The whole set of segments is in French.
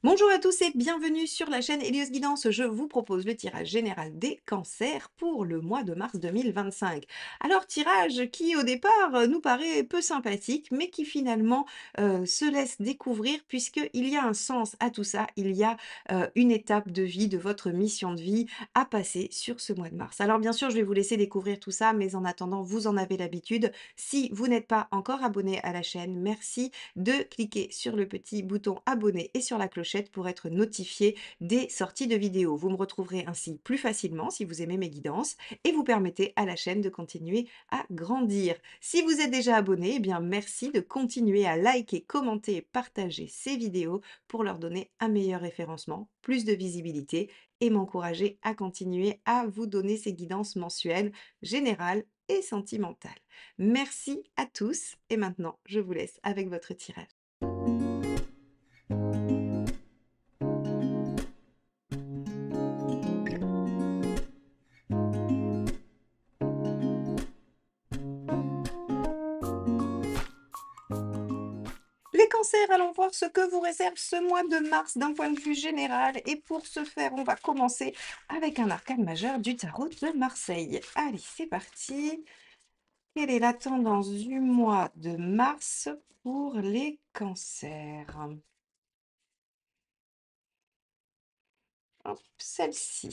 Bonjour à tous et bienvenue sur la chaîne Hélios Guidance. Je vous propose le tirage général des cancers pour le mois de mars 2025. Alors, tirage qui au départ nous paraît peu sympathique, mais qui finalement se laisse découvrir puisqu'il y a un sens à tout ça. Il y a une étape de vie, de votre mission de vie à passer sur ce mois de mars. Alors, bien sûr, je vais vous laisser découvrir tout ça, mais en attendant, vous en avez l'habitude. Si vous n'êtes pas encore abonné à la chaîne, merci de cliquer sur le petit bouton abonner et sur la clochette pour être notifié des sorties de vidéos. Vous me retrouverez ainsi plus facilement si vous aimez mes guidances et vous permettez à la chaîne de continuer à grandir. Si vous êtes déjà abonné, eh bien merci de continuer à liker, commenter et partager ces vidéos pour leur donner un meilleur référencement, plus de visibilité et m'encourager à continuer à vous donner ces guidances mensuelles, générales et sentimentales. Merci à tous et maintenant je vous laisse avec votre tirage. Les cancers, allons voir ce que vous réserve ce mois de mars d'un point de vue général. Et pour ce faire, on va commencer avec un arcane majeur du tarot de Marseille. Allez, c'est parti. Quelle est la tendance du mois de mars pour les cancers? Hop, celle-ci.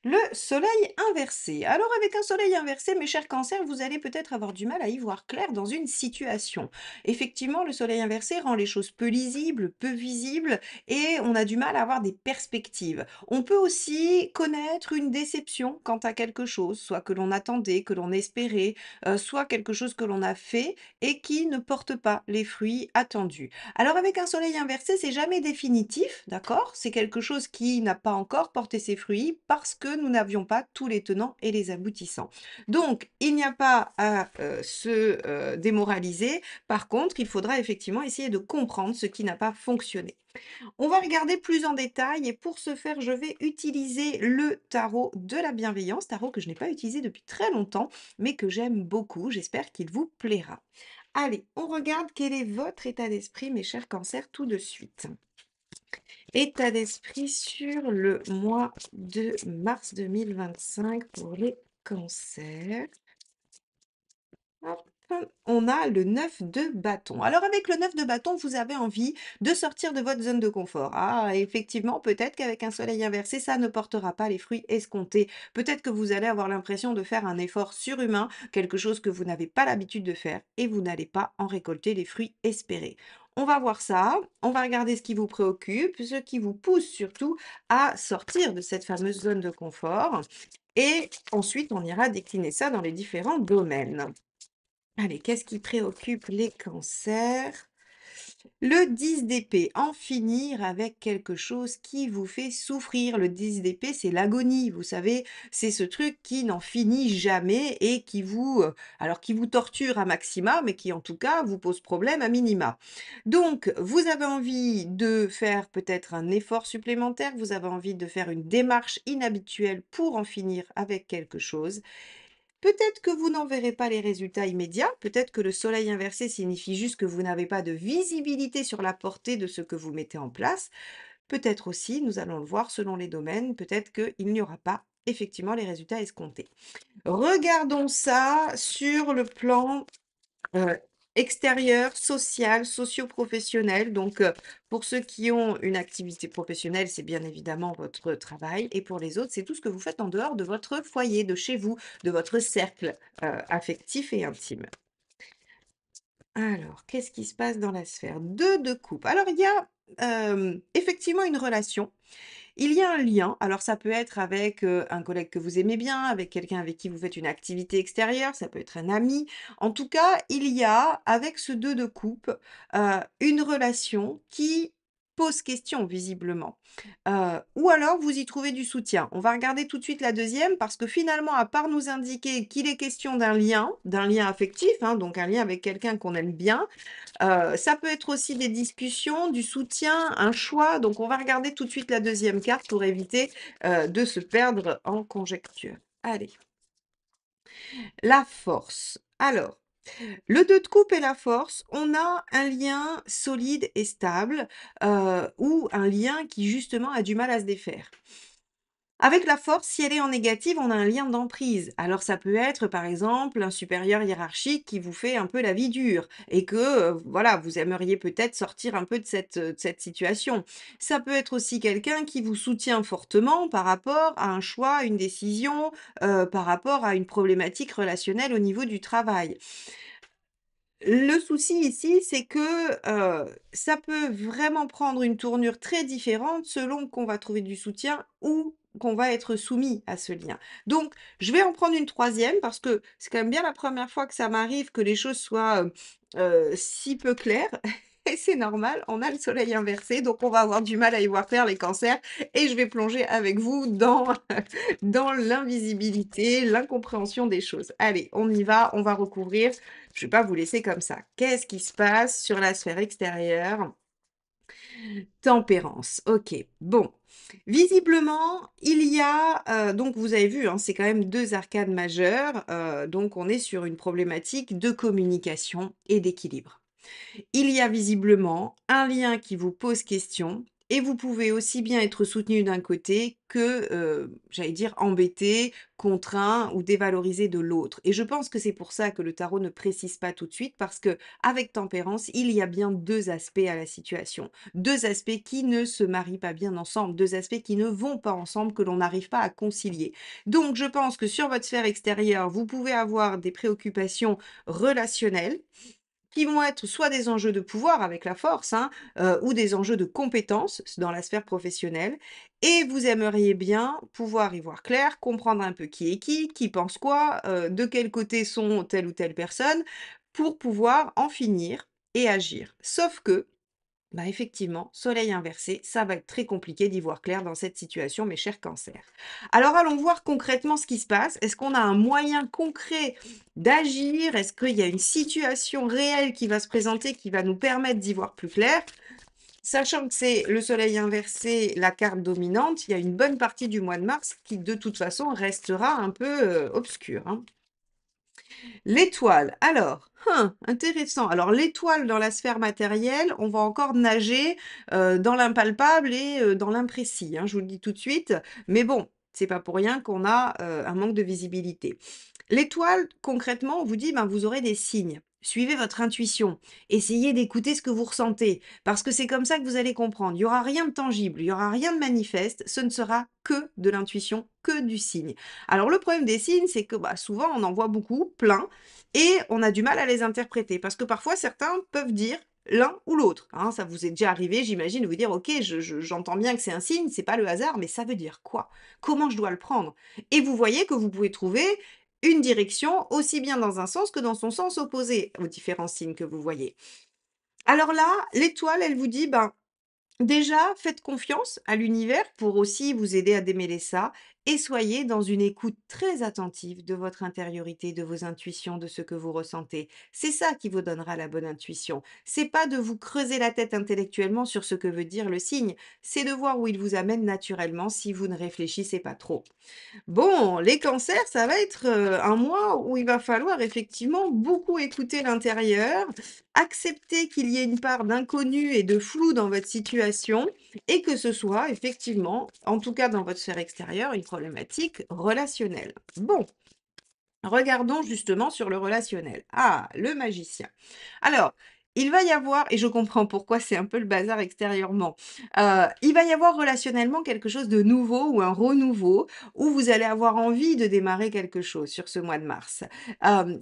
Le soleil inversé. Alors avec un soleil inversé, mes chers cancers, vous allez peut-être avoir du mal à y voir clair dans une situation. Effectivement, le soleil inversé rend les choses peu lisibles, peu visibles, et on a du mal à avoir des perspectives. On peut aussi connaître une déception quant à quelque chose, soit que l'on attendait, que l'on espérait, soit quelque chose que l'on a fait et qui ne porte pas les fruits attendus. Alors avec un soleil inversé, c'est jamais définitif, d'accord? C'est quelque chose qui n'a pas encore porté ses fruits parce que nous n'avions pas tous les tenants et les aboutissants. Donc, il n'y a pas à se démoraliser. Par contre, il faudra effectivement essayer de comprendre ce qui n'a pas fonctionné. On va regarder plus en détail et pour ce faire, je vais utiliser le tarot de la bienveillance, tarot que je n'ai pas utilisé depuis très longtemps, mais que j'aime beaucoup. J'espère qu'il vous plaira. Allez, on regarde quel est votre état d'esprit, mes chers cancers, tout de suite. État d'esprit sur le mois de mars 2025 pour les cancers. Hop, on a le 9 de bâton. Alors avec le 9 de bâton, vous avez envie de sortir de votre zone de confort. Ah, effectivement, peut-être qu'avec un soleil inversé, ça ne portera pas les fruits escomptés. Peut-être que vous allez avoir l'impression de faire un effort surhumain, quelque chose que vous n'avez pas l'habitude de faire, et vous n'allez pas en récolter les fruits espérés. On va voir ça, on va regarder ce qui vous préoccupe, ce qui vous pousse surtout à sortir de cette fameuse zone de confort. Et ensuite, on ira décliner ça dans les différents domaines. Allez, qu'est-ce qui préoccupe les cancers? Le 10 d'épée, en finir avec quelque chose qui vous fait souffrir. Le 10 d'épée, c'est l'agonie, vous savez, c'est ce truc qui n'en finit jamais et qui vous, alors qui vous torture à maxima, mais qui en tout cas vous pose problème à minima. Donc, vous avez envie de faire peut-être un effort supplémentaire, vous avez envie de faire une démarche inhabituelle pour en finir avec quelque chose. Peut-être que vous n'en verrez pas les résultats immédiats, peut-être que le soleil inversé signifie juste que vous n'avez pas de visibilité sur la portée de ce que vous mettez en place. Peut-être aussi, nous allons le voir selon les domaines, peut-être qu'il n'y aura pas effectivement les résultats escomptés. Regardons ça sur le plan Heu, extérieur, social, socio-professionnel. Donc, pour ceux qui ont une activité professionnelle, c'est bien évidemment votre travail et pour les autres, c'est tout ce que vous faites en dehors de votre foyer, de chez vous, de votre cercle, affectif et intime. Alors, qu'est-ce qui se passe dans la sphère? 2 de coupe. Alors il y a, effectivement une relation. Il y a un lien, alors ça peut être avec, un collègue que vous aimez bien, avec quelqu'un avec qui vous faites une activité extérieure, ça peut être un ami. En tout cas, il y a, avec ce 2 de coupe, une relation qui pose question visiblement. Ou alors vous y trouvez du soutien. On va regarder tout de suite la deuxième parce que finalement, à part nous indiquer qu'il est question d'un lien affectif, hein, donc un lien avec quelqu'un qu'on aime bien, ça peut être aussi des discussions, du soutien, un choix. Donc on va regarder tout de suite la deuxième carte pour éviter, de se perdre en conjecture. Allez, la force. Alors Le 2 de coupe et la force, on a un lien solide et stable, ou un lien qui justement a du mal à se défaire. Avec la force, si elle est en négative, on a un lien d'emprise. Alors ça peut être par exemple un supérieur hiérarchique qui vous fait un peu la vie dure et que voilà, vous aimeriez peut-être sortir un peu de cette situation. Ça peut être aussi quelqu'un qui vous soutient fortement par rapport à un choix, une décision, par rapport à une problématique relationnelle au niveau du travail. Le souci ici, c'est que, ça peut vraiment prendre une tournure très différente selon qu'on va trouver du soutien ou qu'on va être soumis à ce lien. Donc, je vais en prendre une troisième parce que c'est quand même bien la première fois que ça m'arrive que les choses soient, si peu claires et c'est normal, on a le soleil inversé, donc on va avoir du mal à y voir clair les cancers et je vais plonger avec vous dans dans l'invisibilité, l'incompréhension des choses. Allez, on y va, on va recouvrir. Je ne vais pas vous laisser comme ça. Qu'est-ce qui se passe sur la sphère extérieure? Tempérance, OK. Bon, visiblement, il y a, donc vous avez vu, hein, c'est quand même 2 arcanes majeures, donc on est sur une problématique de communication et d'équilibre. Il y a visiblement un lien qui vous pose question et vous pouvez aussi bien être soutenu d'un côté que, j'allais dire embêté, contraint ou dévalorisé de l'autre. Et je pense que c'est pour ça que le tarot ne précise pas tout de suite parce que avec tempérance, il y a bien 2 aspects à la situation. 2 aspects qui ne se marient pas bien ensemble, 2 aspects qui ne vont pas ensemble, que l'on n'arrive pas à concilier. Donc je pense que sur votre sphère extérieure, vous pouvez avoir des préoccupations relationnelles qui vont être soit des enjeux de pouvoir avec la force, hein, ou des enjeux de compétences dans la sphère professionnelle et vous aimeriez bien pouvoir y voir clair, comprendre un peu qui est qui pense quoi, de quel côté sont telle ou telle personne, pour pouvoir en finir et agir. Sauf que bah, effectivement, soleil inversé, ça va être très compliqué d'y voir clair dans cette situation, mes chers cancers. Alors allons voir concrètement ce qui se passe. Est-ce qu'on a un moyen concret d'agir? Est-ce qu'il y a une situation réelle qui va se présenter qui va nous permettre d'y voir plus clair? Sachant que c'est le soleil inversé, la carte dominante, il y a une bonne partie du mois de mars qui de toute façon restera un peu obscure, hein. L'étoile, alors, intéressant. Alors l'étoile dans la sphère matérielle, on va encore nager, dans l'impalpable et dans l'imprécis, hein, je vous le dis tout de suite. Mais bon, c'est pas pour rien qu'on a, un manque de visibilité. L'étoile, concrètement, on vous dit, ben, vous aurez des signes. Suivez votre intuition. Essayez d'écouter ce que vous ressentez, parce que c'est comme ça que vous allez comprendre. Il y aura rien de tangible, il y aura rien de manifeste, ce ne sera que de l'intuition, que du signe. Alors le problème des signes, c'est que, bah, souvent on en voit beaucoup, plein, et on a du mal à les interpréter parce que parfois certains peuvent dire l'un ou l'autre, hein. Ça vous est déjà arrivé, j'imagine, de vous dire: «OK, j'entends bien que c'est un signe, c'est pas le hasard, mais ça veut dire quoi? Comment je dois le prendre?» Et vous voyez que vous pouvez trouver une direction aussi bien dans un sens que dans son sens opposé aux différents signes que vous voyez. Alors là, l'étoile, elle vous dit: «Ben, déjà, faites confiance à l'univers pour aussi vous aider à démêler ça et soyez dans une écoute très attentive de votre intériorité, de vos intuitions, de ce que vous ressentez. C'est ça qui vous donnera la bonne intuition. C'est pas de vous creuser la tête intellectuellement sur ce que veut dire le signe, c'est de voir où il vous amène naturellement si vous ne réfléchissez pas trop. Bon, les cancers, ça va être, un mois où il va falloir effectivement beaucoup écouter l'intérieur, accepter qu'il y ait une part d'inconnu et de flou dans votre situation et que ce soit effectivement, en tout cas dans votre sphère extérieure, une problématique relationnelle. Bon, regardons justement sur le relationnel. Ah, le magicien. Alors, il va y avoir, et je comprends pourquoi c'est un peu le bazar extérieurement, il va y avoir relationnellement quelque chose de nouveau ou un renouveau, où vous allez avoir envie de démarrer quelque chose sur ce mois de mars.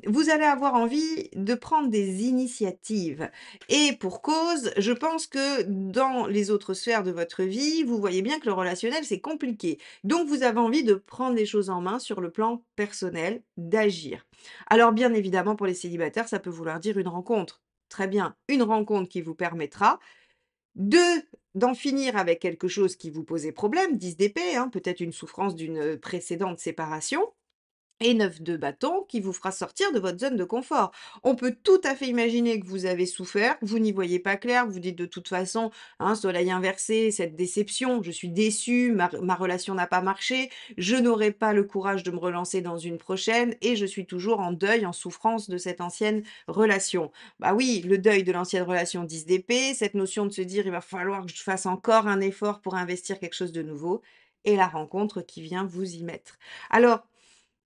Vous allez avoir envie de prendre des initiatives et pour cause, je pense que dans les autres sphères de votre vie, vous voyez bien que le relationnel, c'est compliqué. Donc vous avez envie de prendre les choses en main sur le plan personnel, d'agir. Alors bien évidemment, pour les célibataires, ça peut vouloir dire une rencontre. Très bien, une rencontre qui vous permettra de d'en finir avec quelque chose qui vous posait problème, 10 d'épée, hein, peut-être une souffrance d'une précédente séparation, et 9 de bâton qui vous fera sortir de votre zone de confort. On peut tout à fait imaginer que vous avez souffert, que vous n'y voyez pas clair, que vous dites de toute façon, hein, soleil inversé, cette déception, je suis déçu, ma relation n'a pas marché, je n'aurai pas le courage de me relancer dans une prochaine et je suis toujours en deuil, en souffrance de cette ancienne relation. Bah oui, le deuil de l'ancienne relation 10 d'épée, cette notion de se dire il va falloir que je fasse encore un effort pour investir quelque chose de nouveau et la rencontre qui vient vous y mettre. Alors,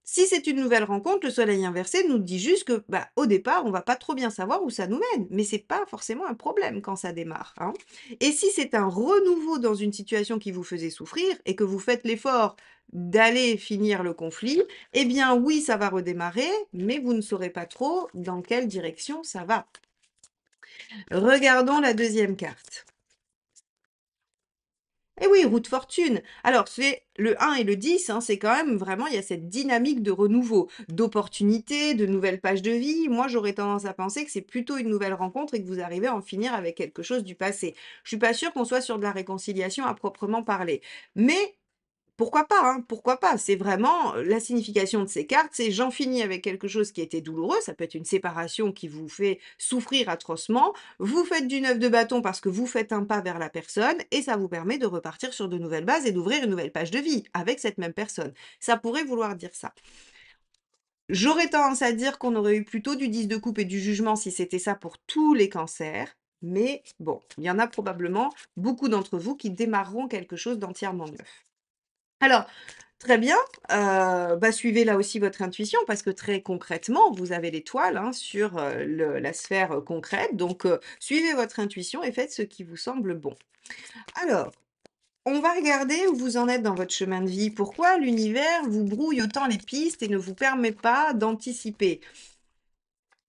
si c'est une nouvelle rencontre, le soleil inversé nous dit juste que, bah, au départ, on va pas trop bien savoir où ça nous mène, mais c'est pas forcément un problème quand ça démarre, hein. Et si c'est un renouveau dans une situation qui vous faisait souffrir et que vous faites l'effort d'aller finir le conflit, eh bien oui, ça va redémarrer, mais vous ne saurez pas trop dans quelle direction ça va. Regardons la deuxième carte. Eh oui, roue de fortune. Alors, c'est le 1 et le 10, hein, c'est quand même vraiment, il y a cette dynamique de renouveau, d'opportunités, de nouvelles pages de vie. Moi, j'aurais tendance à penser que c'est plutôt une nouvelle rencontre et que vous arrivez à en finir avec quelque chose du passé. Je suis pas sûre qu'on soit sur de la réconciliation à proprement parler. Mais pourquoi pas, hein? Pourquoi pas? C'est vraiment, la signification de ces cartes, c'est j'en finis avec quelque chose qui était douloureux, ça peut être une séparation qui vous fait souffrir atrocement. Vous faites du 9 de bâton parce que vous faites un pas vers la personne et ça vous permet de repartir sur de nouvelles bases et d'ouvrir une nouvelle page de vie avec cette même personne. Ça pourrait vouloir dire ça. J'aurais tendance à dire qu'on aurait eu plutôt du 10 de coupe et du jugement si c'était ça pour tous les cancers, mais bon, il y en a probablement beaucoup d'entre vous qui démarreront quelque chose d'entièrement neuf. Alors, très bien, bah, suivez là aussi votre intuition parce que très concrètement, vous avez l'étoile, hein, sur, la sphère, concrète donc suivez votre intuition et faites ce qui vous semble bon. Alors, on va regarder où vous en êtes dans votre chemin de vie. Pourquoi l'univers vous brouille autant les pistes et ne vous permet pas d'anticiper?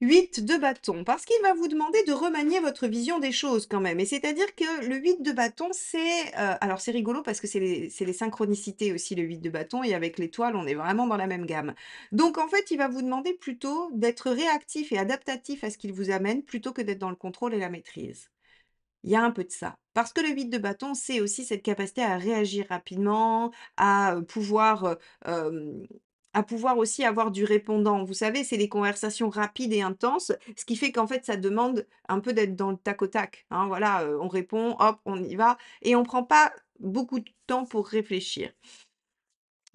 8 de bâton, parce qu'il va vous demander de remanier votre vision des choses quand même et c'est-à-dire que le 8 de bâton, c'est, alors c'est rigolo parce que c'est les synchronicités aussi le 8 de bâton et avec l'étoile, on est vraiment dans la même gamme. Donc en fait, il va vous demander plutôt d'être réactif et adaptatif à ce qu'il vous amène plutôt que d'être dans le contrôle et la maîtrise. Il y a un peu de ça. Parce que le 8 de bâton, c'est aussi cette capacité à réagir rapidement, à, à pouvoir aussi avoir du répondant. Vous savez, c'est des conversations rapides et intenses, ce qui fait qu'en fait, ça demande un peu d'être dans le tac au tac, hein. Voilà, on répond, hop, on y va et on prend pas beaucoup de temps pour réfléchir.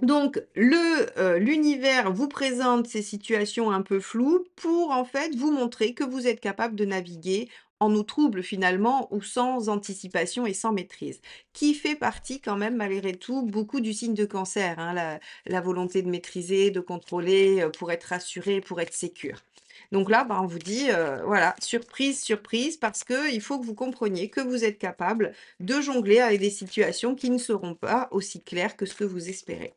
Donc l'univers vous présente ces situations un peu floues pour, en fait, vous montrer que vous êtes capable de naviguer en eau trouble finalement ou sans anticipation et sans maîtrise. Qui fait partie quand même malgré tout beaucoup du signe de Cancer, hein, la volonté de maîtriser, de contrôler, pour être rassuré, pour être sécure. Donc là, bah, on vous dit, voilà, surprise, surprise, parce qu'il faut que vous compreniez que vous êtes capable de jongler avec des situations qui ne seront pas aussi claires que ce que vous espérez.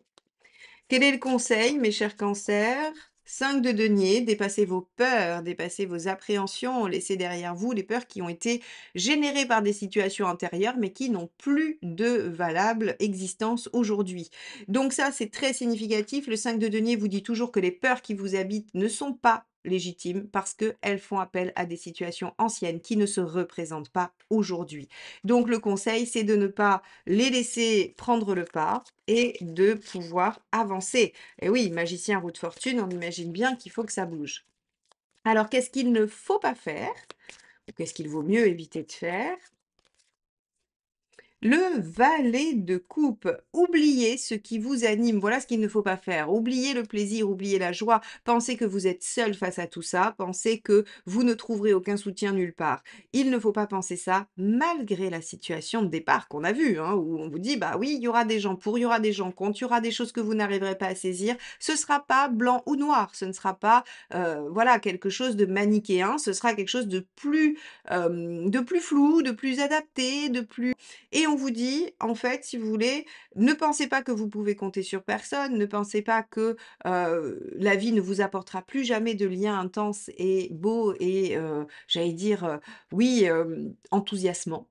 Quel est le conseil, mes chers cancers? 5 de denier, dépassez vos peurs, dépassez vos appréhensions, laissez derrière vous les peurs qui ont été générées par des situations antérieures, mais qui n'ont plus de valable existence aujourd'hui. Donc ça, c'est très significatif. Le 5 de denier vous dit toujours que les peurs qui vous habitent ne sont pas légitimes parce qu'elles font appel à des situations anciennes qui ne se représentent pas aujourd'hui. Donc le conseil, c'est de ne pas les laisser prendre le pas et de pouvoir avancer. Et oui, magicien roue de fortune, on imagine bien qu'il faut que ça bouge. Alors, qu'est-ce qu'il ne faut pas faire? Ou qu'est-ce qu'il vaut mieux éviter de faire? Le valet de coupe, oubliez ce qui vous anime, voilà ce qu'il ne faut pas faire. Oubliez le plaisir, oubliez la joie, pensez que vous êtes seul face à tout ça, pensez que vous ne trouverez aucun soutien nulle part. Il ne faut pas penser ça malgré la situation de départ qu'on a vue, hein, où on vous dit: «Bah oui, il y aura des gens pour, il y aura des gens contre, il y aura des choses que vous n'arriverez pas à saisir». Ce sera pas blanc ou noir, ce ne sera pas, voilà, quelque chose de manichéen, ce sera quelque chose de plus flou, de plus adapté, de plus et on vous dit, en fait, si vous voulez, ne pensez pas que vous pouvez compter sur personne, ne pensez pas que, la vie ne vous apportera plus jamais de liens intenses et beaux et j'allais dire, oui, enthousiasmants.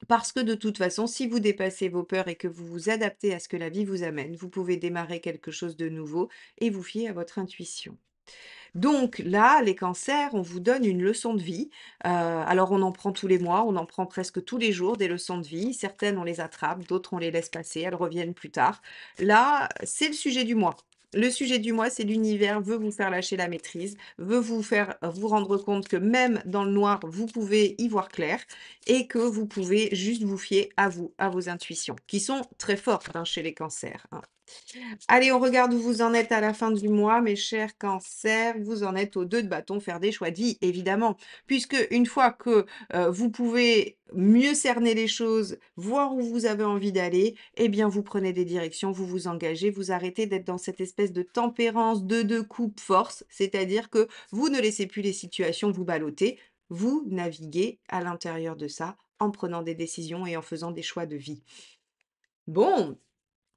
Parce que de toute façon, si vous dépassez vos peurs et que vous vous adaptez à ce que la vie vous amène, vous pouvez démarrer quelque chose de nouveau et vous fier à votre intuition. Donc là, les cancers, on vous donne une leçon de vie. Alors on en prend tous les mois, on en prend presque tous les jours des leçons de vie. Certaines, on les attrape, d'autres, on les laisse passer, elles reviennent plus tard. Là, c'est le sujet du mois. Le sujet du mois, c'est l'univers veut vous faire lâcher la maîtrise, veut vous faire vous rendre compte que même dans le noir, vous pouvez y voir clair et que vous pouvez juste vous fier à vous, à vos intuitions, qui sont très fortes hein, chez les cancers, hein. Allez, on regarde où vous en êtes à la fin du mois, mes chers cancers. Vous en êtes aux 2 de bâton, faire des choix de vie, évidemment. Puisque une fois que vous pouvez mieux cerner les choses, voir où vous avez envie d'aller, eh bien, vous prenez des directions, vous vous engagez, vous arrêtez d'être dans cette espèce de tempérance de deux coupe force, c'est-à-dire que vous ne laissez plus les situations vous balloter, vous naviguez à l'intérieur de ça en prenant des décisions et en faisant des choix de vie. Bon,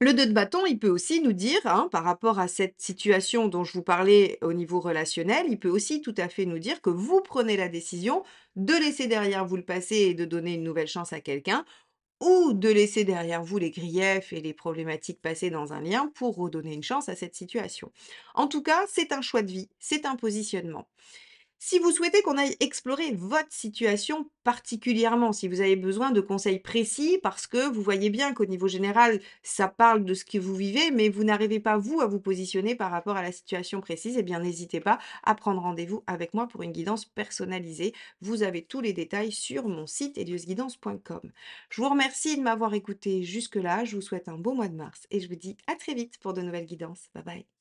le 2 de bâton, il peut aussi nous dire, hein, par rapport à cette situation dont je vous parlais au niveau relationnel, il peut aussi tout à fait nous dire que vous prenez la décision de laisser derrière vous le passé et de donner une nouvelle chance à quelqu'un, ou de laisser derrière vous les griefs et les problématiques passées dans un lien pour redonner une chance à cette situation. En tout cas, c'est un choix de vie, c'est un positionnement. Si vous souhaitez qu'on aille explorer votre situation particulièrement, si vous avez besoin de conseils précis parce que vous voyez bien qu'au niveau général, ça parle de ce que vous vivez, mais vous n'arrivez pas, vous, à vous positionner par rapport à la situation précise, eh bien, n'hésitez pas à prendre rendez-vous avec moi pour une guidance personnalisée. Vous avez tous les détails sur mon site eliosguidance.com. Je vous remercie de m'avoir écouté jusque-là. Je vous souhaite un beau mois de mars et je vous dis à très vite pour de nouvelles guidances. Bye bye.